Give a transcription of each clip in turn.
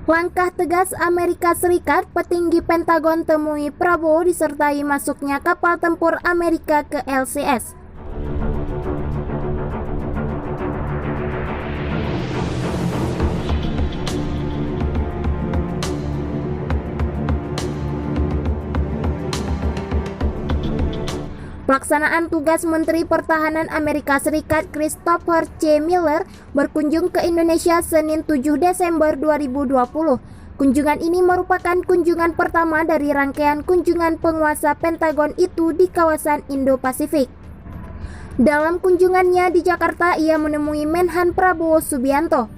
Langkah tegas Amerika Serikat, petinggi Pentagon temui Prabowo disertai masuknya kapal tempur Amerika ke LCS. Pelaksanaan tugas Menteri Pertahanan Amerika Serikat Christopher C. Miller berkunjung ke Indonesia Senin 7 Desember 2020. Kunjungan ini merupakan kunjungan pertama dari rangkaian kunjungan penguasa Pentagon itu di kawasan Indo-Pasifik. Dalam kunjungannya di Jakarta, ia menemui Menhan Prabowo Subianto.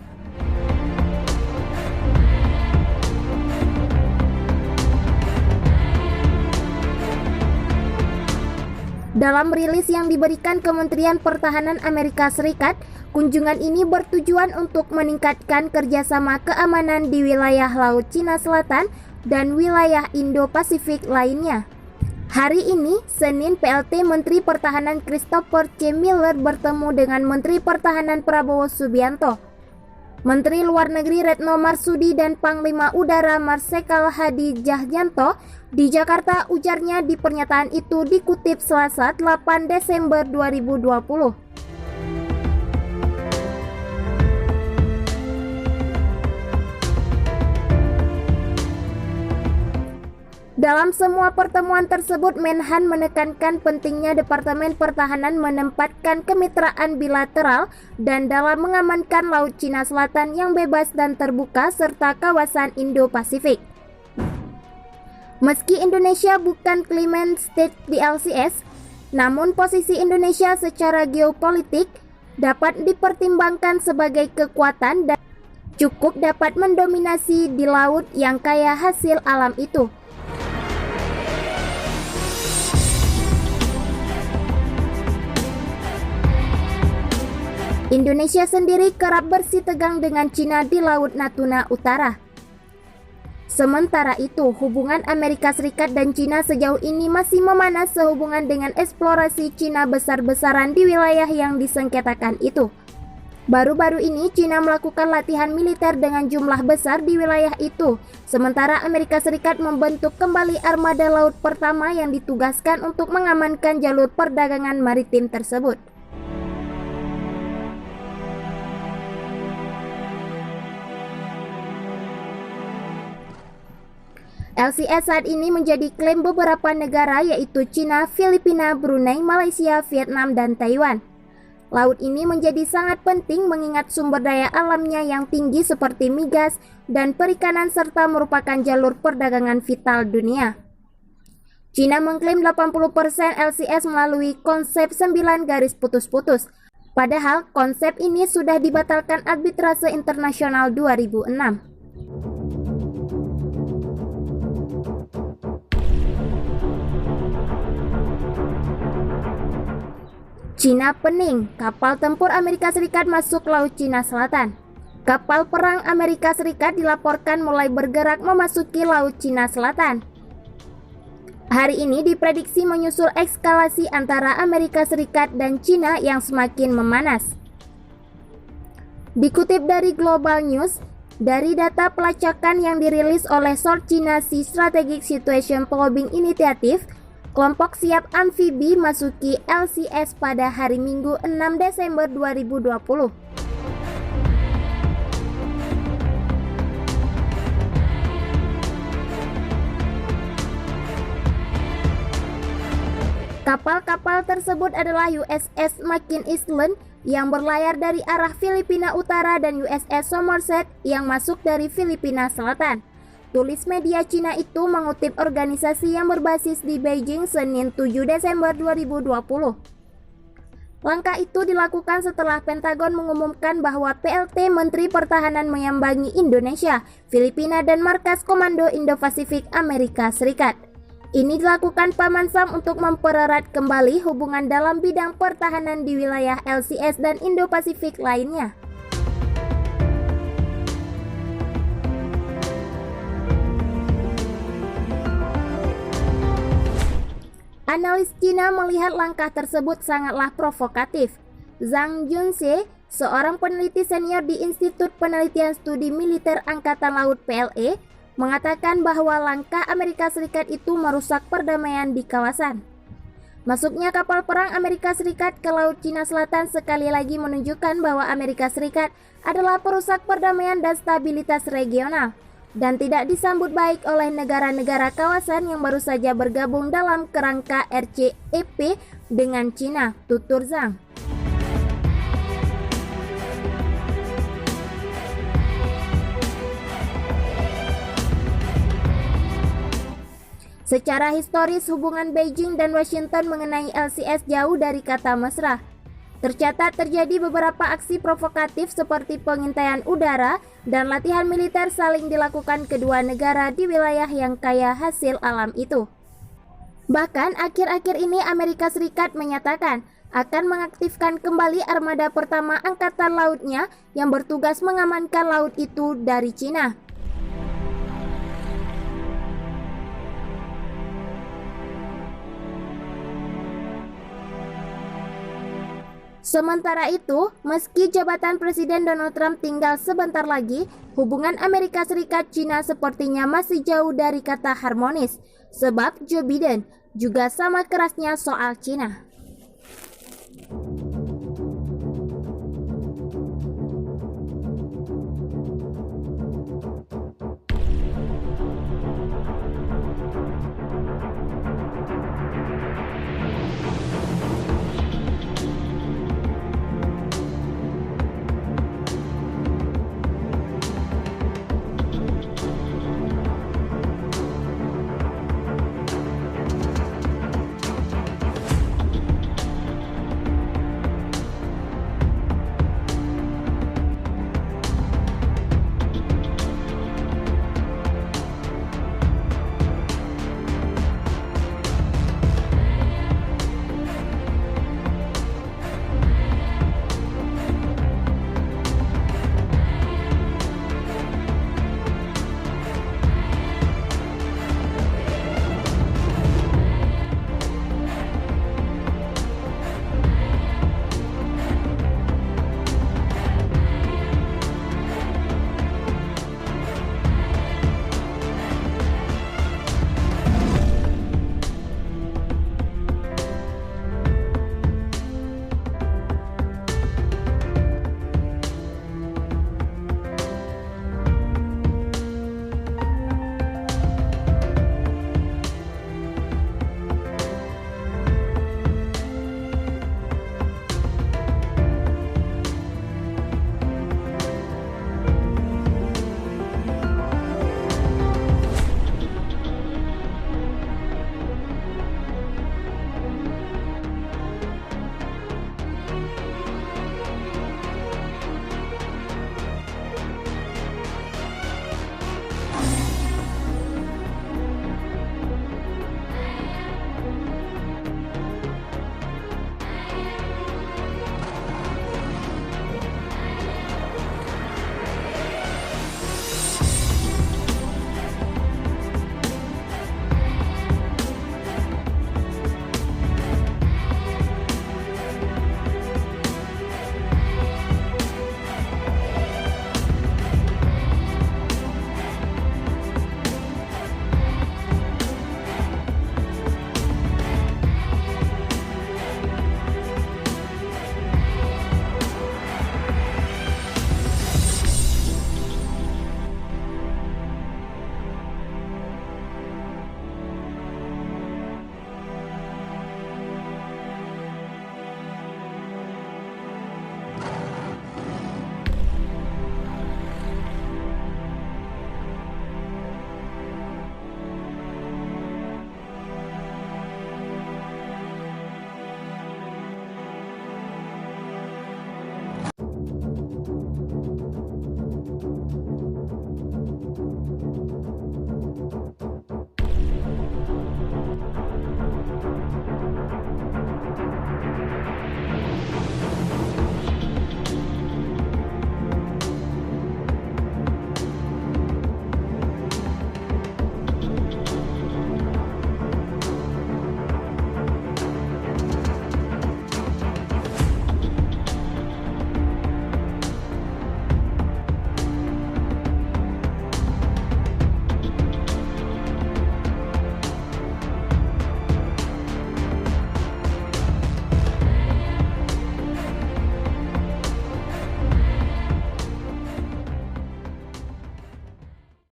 Dalam rilis yang diberikan Kementerian Pertahanan Amerika Serikat, kunjungan ini bertujuan untuk meningkatkan kerjasama keamanan di wilayah Laut Cina Selatan dan wilayah Indo-Pasifik lainnya. Hari ini, Senin, PLT Menteri Pertahanan Christopher C. Miller bertemu dengan Menteri Pertahanan Prabowo Subianto, Menteri Luar Negeri Retno Marsudi dan Panglima Udara Marsikal Hadi Cahyanto di Jakarta, ujarnya. Di pernyataan itu dikutip Selasa 8 Desember 2020. Dalam semua pertemuan tersebut, Menhan menekankan pentingnya Departemen Pertahanan menempatkan kemitraan bilateral dan dalam mengamankan Laut Cina Selatan yang bebas dan terbuka serta kawasan Indo-Pasifik. Meski Indonesia bukan claimant state di LCS, namun posisi Indonesia secara geopolitik dapat dipertimbangkan sebagai kekuatan dan cukup dapat mendominasi di laut yang kaya hasil alam itu. Indonesia sendiri kerap bersitegang dengan Cina di Laut Natuna Utara. Sementara itu, hubungan Amerika Serikat dan Cina sejauh ini masih memanas sehubungan dengan eksplorasi Cina besar-besaran di wilayah yang disengketakan itu. Baru-baru ini, Cina melakukan latihan militer dengan jumlah besar di wilayah itu, sementara Amerika Serikat membentuk kembali armada laut pertama yang ditugaskan untuk mengamankan jalur perdagangan maritim tersebut. LCS saat ini menjadi klaim beberapa negara yaitu Cina, Filipina, Brunei, Malaysia, Vietnam, dan Taiwan. Laut ini menjadi sangat penting mengingat sumber daya alamnya yang tinggi seperti migas dan perikanan serta merupakan jalur perdagangan vital dunia. Cina mengklaim 80% LCS melalui konsep 9 garis putus-putus. Padahal konsep ini sudah dibatalkan Arbitrase Internasional 2006. Cina pening, kapal tempur Amerika Serikat masuk Laut Cina Selatan. Kapal perang Amerika Serikat dilaporkan mulai bergerak memasuki Laut Cina Selatan. Hari ini diprediksi menyusul eskalasi antara Amerika Serikat dan Cina yang semakin memanas. Dikutip dari Global News, dari data pelacakan yang dirilis oleh South China Sea Strategic Situation Probing Initiative, kelompok siap amfibi masuki LCS pada hari Minggu 6 Desember 2020. Kapal-kapal tersebut adalah USS Makin Island yang berlayar dari arah Filipina Utara dan USS Somerset yang masuk dari Filipina Selatan. Tulis media Cina itu mengutip organisasi yang berbasis di Beijing Senin 7 Desember 2020. Langkah itu dilakukan setelah Pentagon mengumumkan bahwa PLT Menteri Pertahanan menyambangi Indonesia, Filipina, dan Markas Komando Indo-Pasifik Amerika Serikat. Ini dilakukan Paman Sam untuk mempererat kembali hubungan dalam bidang pertahanan di wilayah LCS dan Indo-Pasifik lainnya. Analis Cina melihat langkah tersebut sangatlah provokatif. Zhang Junxie, seorang peneliti senior di Institut Penelitian Studi Militer Angkatan Laut PLE, mengatakan bahwa langkah Amerika Serikat itu merusak perdamaian di kawasan. Masuknya kapal perang Amerika Serikat ke Laut Cina Selatan sekali lagi menunjukkan bahwa Amerika Serikat adalah perusak perdamaian dan stabilitas regional, dan tidak disambut baik oleh negara-negara kawasan yang baru saja bergabung dalam kerangka RCEP dengan Cina, tutur Zhang. Secara historis, hubungan Beijing dan Washington mengenai LCS jauh dari kata mesra. Tercatat terjadi beberapa aksi provokatif seperti pengintaian udara dan latihan militer saling dilakukan kedua negara di wilayah yang kaya hasil alam itu. Bahkan akhir-akhir ini Amerika Serikat menyatakan akan mengaktifkan kembali armada pertama angkatan lautnya yang bertugas mengamankan laut itu dari Cina. Sementara itu, meski jabatan Presiden Donald Trump tinggal sebentar lagi, hubungan Amerika Serikat-Cina sepertinya masih jauh dari kata harmonis, sebab Joe Biden juga sama kerasnya soal Cina.